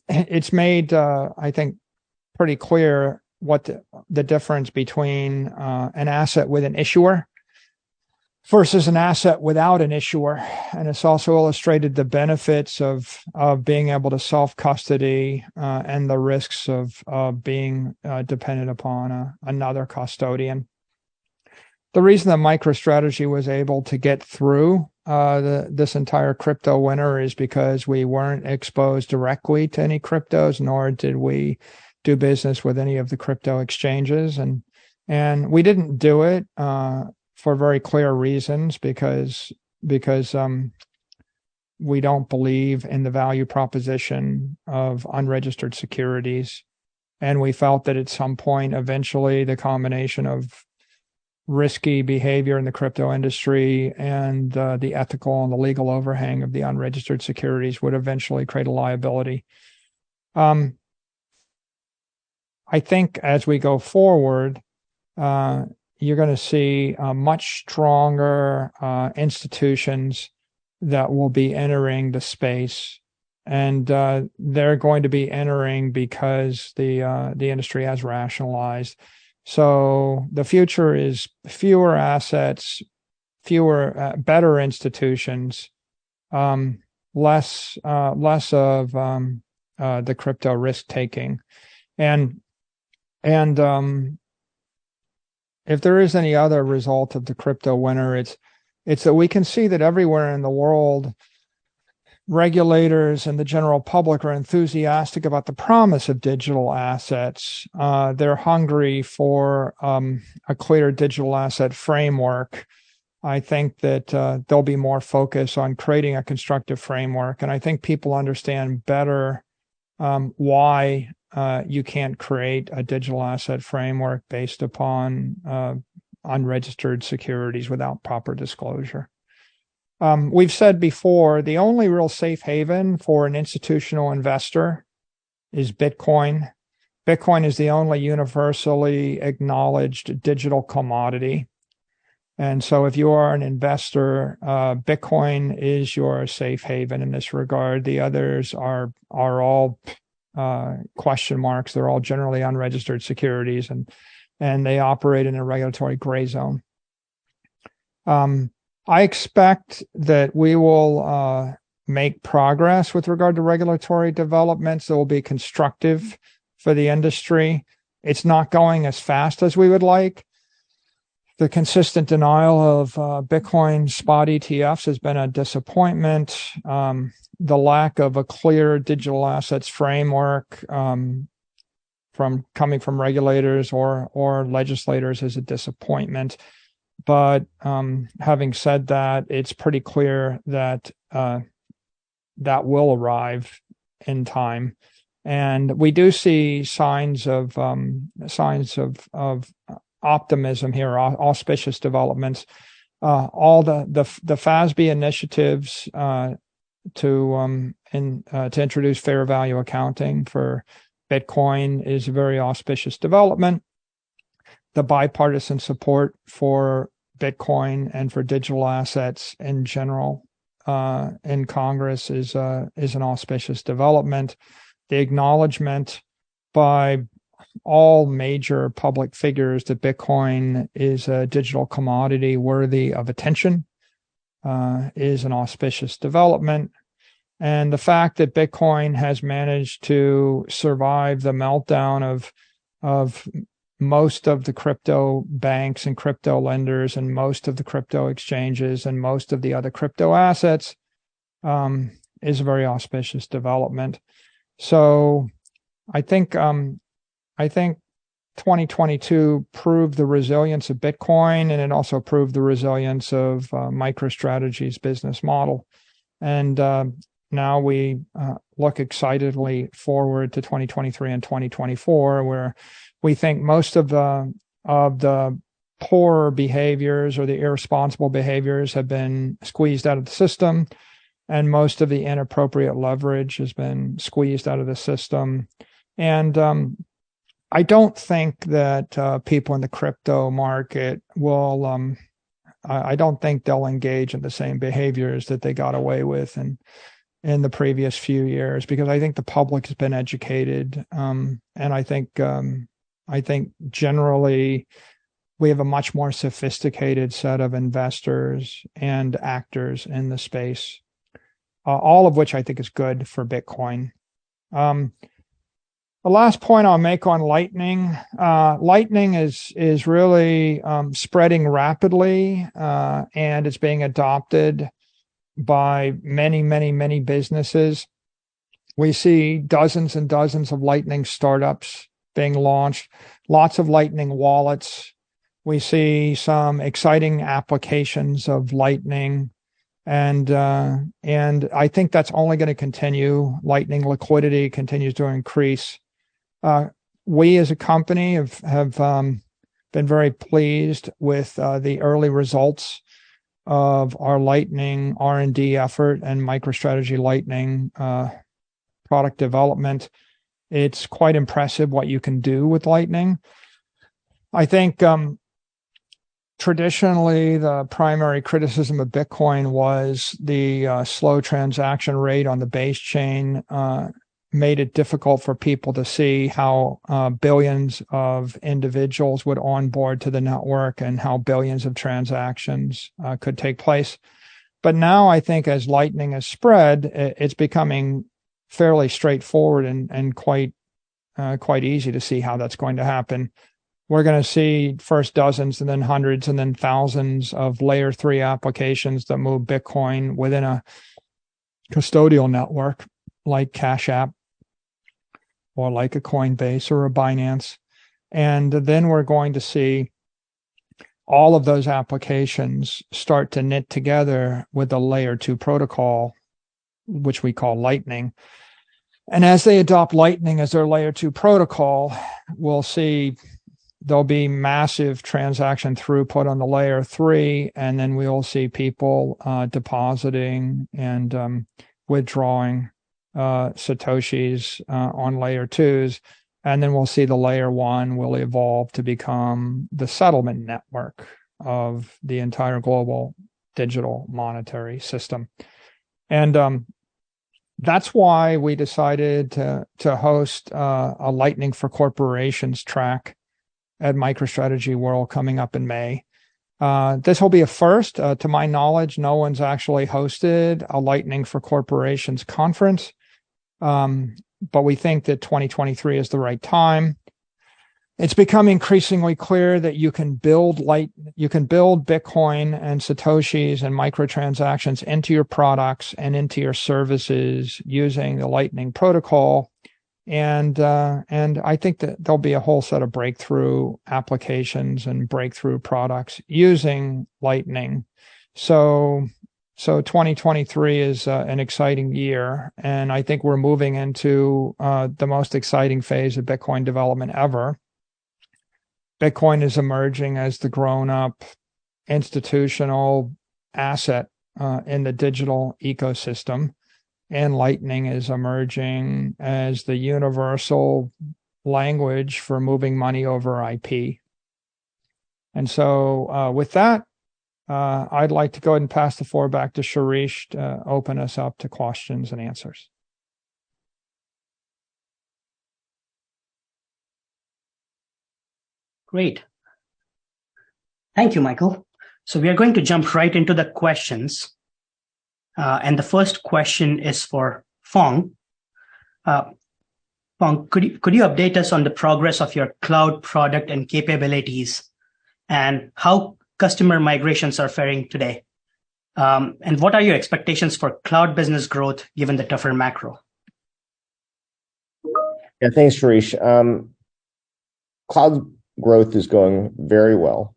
It's made, I think, pretty clear what the difference between an asset with an issuer versus an asset without an issuer. And it's also illustrated the benefits of being able to self-custody and the risks of being dependent upon another custodian. The reason that MicroStrategy was able to get through this entire crypto winter is because we weren't exposed directly to any cryptos, nor did we do business with any of the crypto exchanges. And we didn't do it for very clear reasons because we don't believe in the value proposition of unregistered securities. And we felt that at some point, eventually, the combination of risky behavior in the crypto industry and the ethical and the legal overhang of the unregistered securities would eventually create a liability. I think as we go forward, you're going to see much stronger institutions that will be entering the space. And they're going to be entering because the industry has rationalized. So the future is fewer assets, better institutions, less of the crypto risk taking, and if there is any other result of the crypto winter, it's that we can see that everywhere in the world, regulators and the general public are enthusiastic about the promise of digital assets. They're hungry for a clear digital asset framework. I think that there'll be more focus on creating a constructive framework. And I think people understand better why you can't create a digital asset framework based upon unregistered securities without proper disclosure. We've said before, the only real safe haven for an institutional investor is Bitcoin. Bitcoin is the only universally acknowledged digital commodity. And so if you are an investor, Bitcoin is your safe haven in this regard. The others are all question marks. They're all generally unregistered securities, and they operate in a regulatory gray zone. I expect that we will make progress with regard to regulatory developments that will be constructive for the industry. It's not going as fast as we would like. The consistent denial of Bitcoin spot ETFs has been a disappointment. The lack of a clear digital assets framework coming from regulators or legislators is a disappointment. But having said that, it's pretty clear that that will arrive in time, and we do see signs of optimism here, auspicious developments. All the FASB initiatives to introduce fair value accounting for Bitcoin is a very auspicious development. The bipartisan support for Bitcoin and for digital assets in general in Congress is an auspicious development. The acknowledgement by all major public figures that Bitcoin is a digital commodity worthy of attention is an auspicious development. And the fact that Bitcoin has managed to survive the meltdown of most of the crypto banks and crypto lenders and most of the crypto exchanges and most of the other crypto assets is a very auspicious development. So I think 2022 proved the resilience of Bitcoin, and it also proved the resilience of MicroStrategy's business model. And now we look excitedly forward to 2023 and 2024, where we think most of the poor behaviors or the irresponsible behaviors have been squeezed out of the system, and most of the inappropriate leverage has been squeezed out of the system. And I don't think that people in the crypto market will, I don't think they'll engage in the same behaviors that they got away with in the previous few years, because I think the public has been educated. And I think generally we have a much more sophisticated set of investors and actors in the space, all of which I think is good for Bitcoin. The last point I'll make on Lightning. Lightning is really spreading rapidly, and it's being adopted by many businesses. We see dozens and dozens of Lightning startups being launched, lots of Lightning wallets. We see some exciting applications of Lightning, and I think that's only going to continue. Lightning liquidity continues to increase. We as a company have been very pleased with the early results of our Lightning R&D effort and MicroStrategy Lightning product development. It's quite impressive what you can do with Lightning. I think traditionally the primary criticism of Bitcoin was the slow transaction rate on the base chain. made it difficult for people to see how billions of individuals would onboard to the network and how billions of transactions could take place. But now I think as Lightning has spread, it's becoming fairly straightforward and quite easy to see how that's going to happen. We're going to see first dozens and then hundreds and then thousands of layer 3 applications that move Bitcoin within a custodial network like Cash App or like a Coinbase or a Binance. And then we're going to see all of those applications start to knit together with a layer 2 protocol, which we call Lightning. And as they adopt Lightning as their layer 2 protocol, we'll see there'll be massive transaction throughput on the layer 3, and then we'll see people depositing and withdrawing Satoshis on layer 2s. And then we'll see the layer 1 will evolve to become the settlement network of the entire global digital monetary system. And that's why we decided to host a Lightning for Corporations track at MicroStrategy World coming up in May. This will be a first. To my knowledge, no one's actually hosted a Lightning for Corporations conference. But we think that 2023 is the right time. It's become increasingly clear that you can build Bitcoin and Satoshis and microtransactions into your products and into your services using the Lightning protocol. And I think that there'll be a whole set of breakthrough applications and breakthrough products using Lightning. So 2023 is an exciting year, and I think we're moving into the most exciting phase of Bitcoin development ever. Bitcoin is emerging as the grown-up institutional asset in the digital ecosystem, and Lightning is emerging as the universal language for moving money over IP. And so with that, I'd like to go ahead and pass the floor back to Shirish to open us up to questions and answers. Great. Thank you, Michael. So we are going to jump right into the questions. And the first question is for Phong. Phong, could you update us on the progress of your cloud product and capabilities and how customer migrations are faring today? And what are your expectations for cloud business growth given the tougher macro? Yeah, thanks, Shirish. Cloud growth is going very well.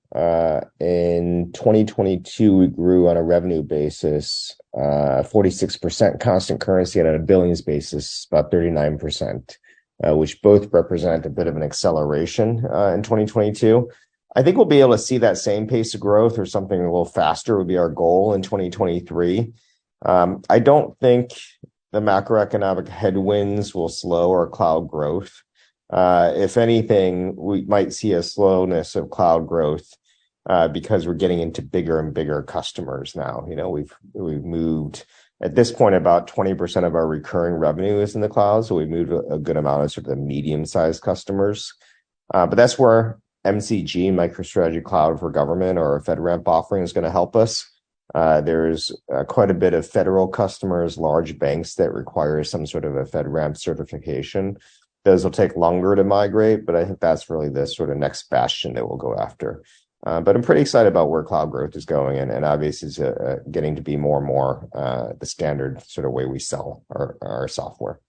In 2022, we grew on a revenue basis, 46% constant currency, and on a billings basis, about 39%, which both represent a bit of an acceleration in 2022. I think we'll be able to see that same pace of growth or something a little faster would be our goal in 2023. I don't think the macroeconomic headwinds will slow our cloud growth. If anything, we might see a slowness of cloud growth because we're getting into bigger and bigger customers now. You know, we've moved at this point about 20% of our recurring revenue is in the cloud, so we moved a good amount of sort of the medium-sized customers. But that's where MCG, MicroStrategy Cloud for Government, or a FedRAMP offering is going to help us. There's quite a bit of federal customers, large banks that require some sort of a FedRAMP certification. Those will take longer to migrate, but I think that's really the sort of next bastion that we'll go after. But I'm pretty excited about where cloud growth is going, and obviously it's getting to be more and more the standard sort of way we sell our software.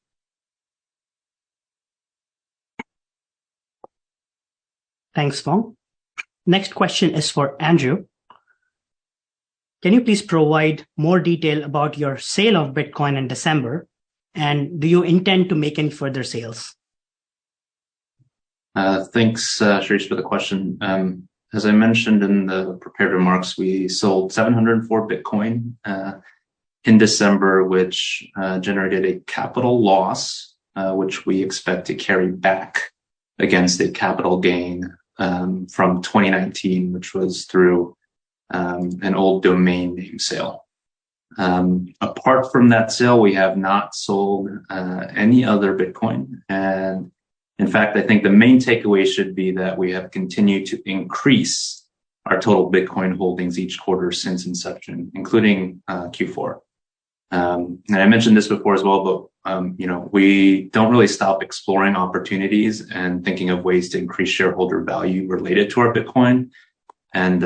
Thanks, Phong. Next question is for Andrew. Can you please provide more detail about your sale of Bitcoin in December? And do you intend to make any further sales? Thanks, Shirish, for the question. As I mentioned in the prepared remarks, we sold 704 Bitcoin in December, which generated a capital loss, which we expect to carry back against a capital gain from 2019, which was through an old domain name sale. Apart from that sale, we have not sold any other Bitcoin. And in fact, I think the main takeaway should be that we have continued to increase our total Bitcoin holdings each quarter since inception, including Q4. And I mentioned this before as well, but we don't really stop exploring opportunities and thinking of ways to increase shareholder value related to our Bitcoin. And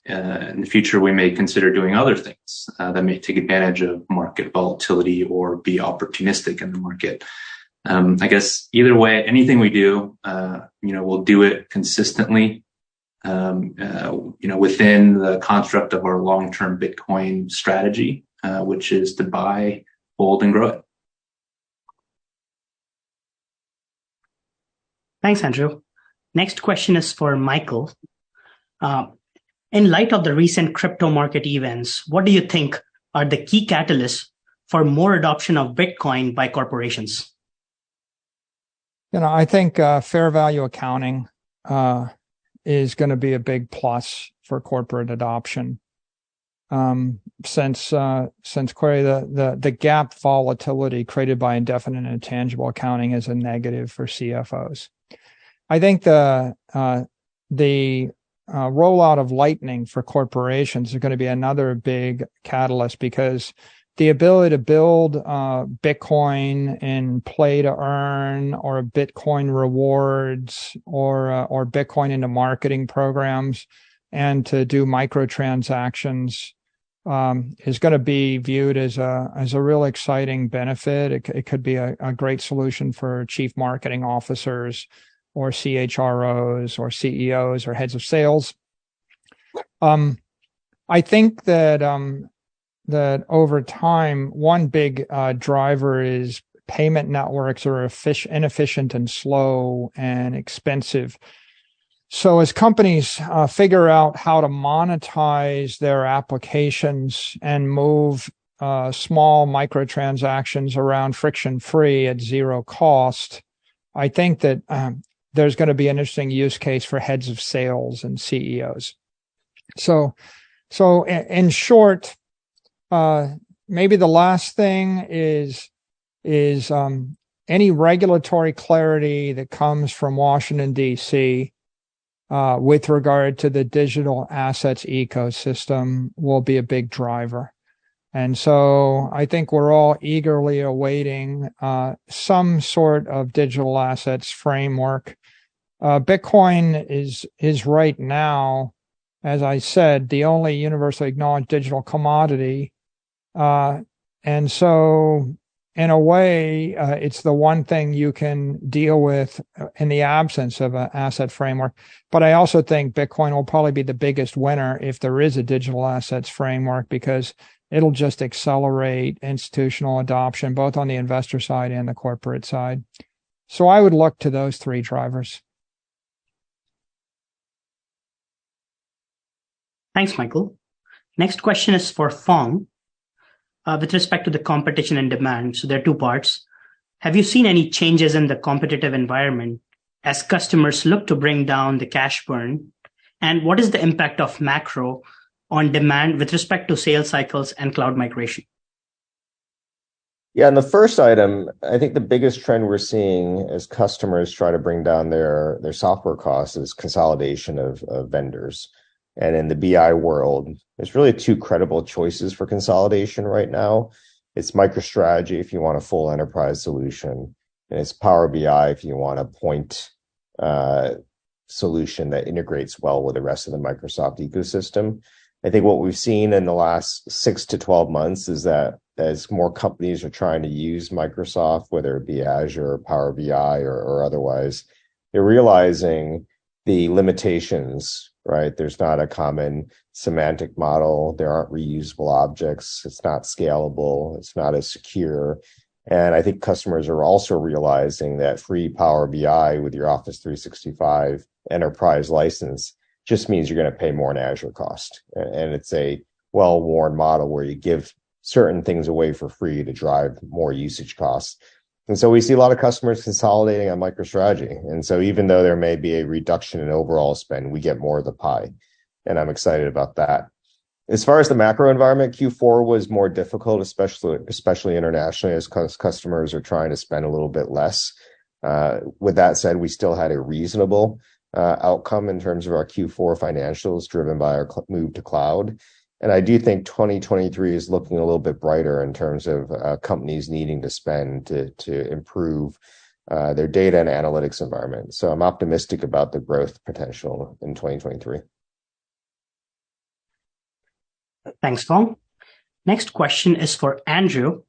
in the future, we may consider doing other things that may take advantage of market volatility or be opportunistic in the market. I guess either way, anything we do, we'll do it consistently, within the construct of our long-term Bitcoin strategy, which is to buy, hold, and grow it. Thanks, Andrew. Next question is for Michael. In light of the recent crypto market events, what do you think are the key catalysts for more adoption of Bitcoin by corporations? I think fair value accounting is going to be a big plus for corporate adoption. Since clearly the gap volatility created by indefinite and intangible accounting is a negative for CFOs. I think the rollout of Lightning for corporations is going to be another big catalyst, because the ability to build Bitcoin in play to earn, or Bitcoin rewards, or Bitcoin into marketing programs, and to do microtransactions is going to be viewed as a real exciting benefit. It could be a great solution for chief marketing officers, or CHROs, or CEOs, or heads of sales. I think that over time, one big driver is payment networks are inefficient and slow and expensive. So as companies figure out how to monetize their applications and move small microtransactions around friction-free at zero cost, I think that there's going to be an interesting use case for heads of sales and CEOs. So in short, maybe the last thing is any regulatory clarity that comes from Washington, D.C., with regard to the digital assets ecosystem will be a big driver. And so I think we're all eagerly awaiting some sort of digital assets framework. Bitcoin is right now, as I said, the only universally acknowledged digital commodity. And so in a way, it's the one thing you can deal with in the absence of an asset framework. But I also think Bitcoin will probably be the biggest winner if there is a digital assets framework, because it'll just accelerate institutional adoption, both on the investor side and the corporate side. So I would look to those three drivers. Thanks, Michael. Next question is for Phong. With respect to the competition and demand, so there are two parts. Have you seen any changes in the competitive environment as customers look to bring down the cash burn? And what is the impact of macro on demand with respect to sales cycles and cloud migration? Yeah, and the first item, I think the biggest trend we're seeing as customers try to bring down their software costs is consolidation of vendors. And in the BI world, there's really two credible choices for consolidation right now. It's MicroStrategy if you want a full enterprise solution, and it's Power BI if you want a point solution that integrates well with the rest of the Microsoft ecosystem. I think what we've seen in the last 6 to 12 months is that as more companies are trying to use Microsoft, whether it be Azure or Power BI or otherwise, they're realizing the limitations, right? There's not a common semantic model. There aren't reusable objects. It's not scalable. It's not as secure. And I think customers are also realizing that free Power BI with your Office 365 enterprise license just means you're going to pay more in Azure cost. And it's a well-worn model where you give certain things away for free to drive more usage costs. And so we see a lot of customers consolidating on MicroStrategy. And so even though there may be a reduction in overall spend, we get more of the pie. And I'm excited about that. As far as the macro environment, Q4 was more difficult, especially internationally, as customers are trying to spend a little bit less. With that said, we still had a reasonable outcome in terms of our Q4 financials driven by our move to cloud. And I do think 2023 is looking a little bit brighter in terms of companies needing to spend to improve their data and analytics environment. So I'm optimistic about the growth potential in 2023. Thanks, Phong. Next question is for Andrew.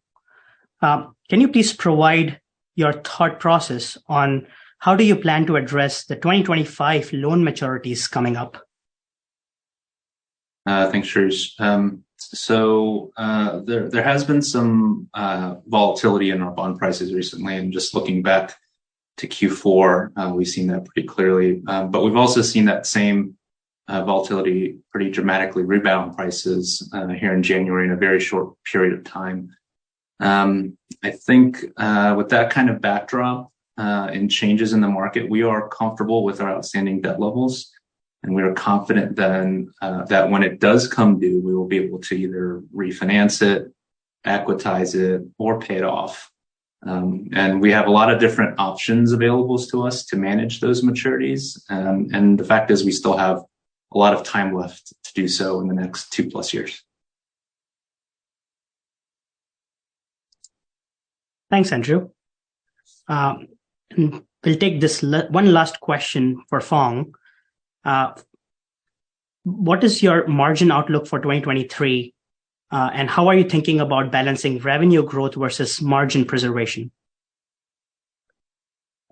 Can you please provide your thought process on how do you plan to address the 2025 loan maturities coming up? Thanks, Shirish. There has been some volatility in our bond prices recently, and just looking back to Q4, we've seen that pretty clearly. But we've also seen that same volatility pretty dramatically rebound prices here in January in a very short period of time. I think with that kind of backdrop and changes in the market, we are comfortable with our outstanding debt levels, and we are confident then that when it does come due, we will be able to either refinance it, equitize it, or pay it off. And we have a lot of different options available to us to manage those maturities. And the fact is we still have a lot of time left to do so in the next 2+ years. Thanks, Andrew. We'll take this one last question for Phong. What is your margin outlook for 2023? And how are you thinking about balancing revenue growth versus margin preservation?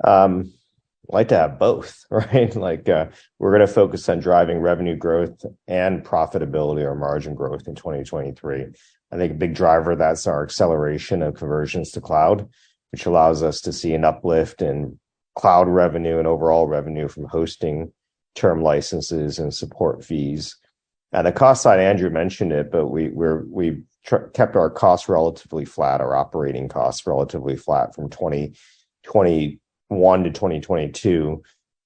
I like to have both, right? We're going to focus on driving revenue growth and profitability or margin growth in 2023. I think a big driver, that's our acceleration of conversions to cloud, which allows us to see an uplift in cloud revenue and overall revenue from hosting, term licenses, and support fees. At the cost side, Andrew mentioned it, but we kept our costs relatively flat, our operating costs relatively flat from 2021 to 2022.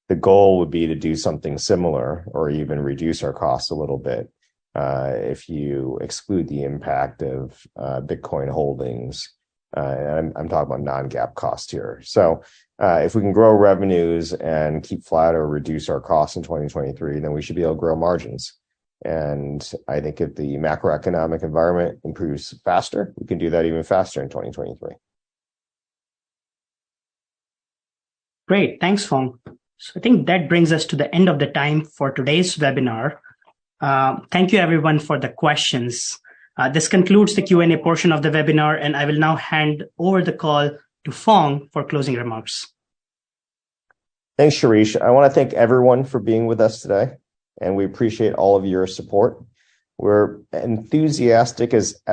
The goal would be to do something similar or even reduce our costs a little bit if you exclude the impact of Bitcoin holdings. And I'm talking about non-GAAP cost here. So if we can grow revenues and keep flat or reduce our costs in 2023, then we should be able to grow margins. And I think if the macroeconomic environment improves faster, we can do that even faster in 2023. Great. Thanks, Phong. So I think that brings us to the end of the time for today's webinar. Thank you, everyone, for the questions. This concludes the Q&A portion of the webinar, and I will now hand over the call to Phong for closing remarks. Thanks, Shirish. I want to thank everyone for being with us today, and we appreciate all of your support. We're enthusiastic as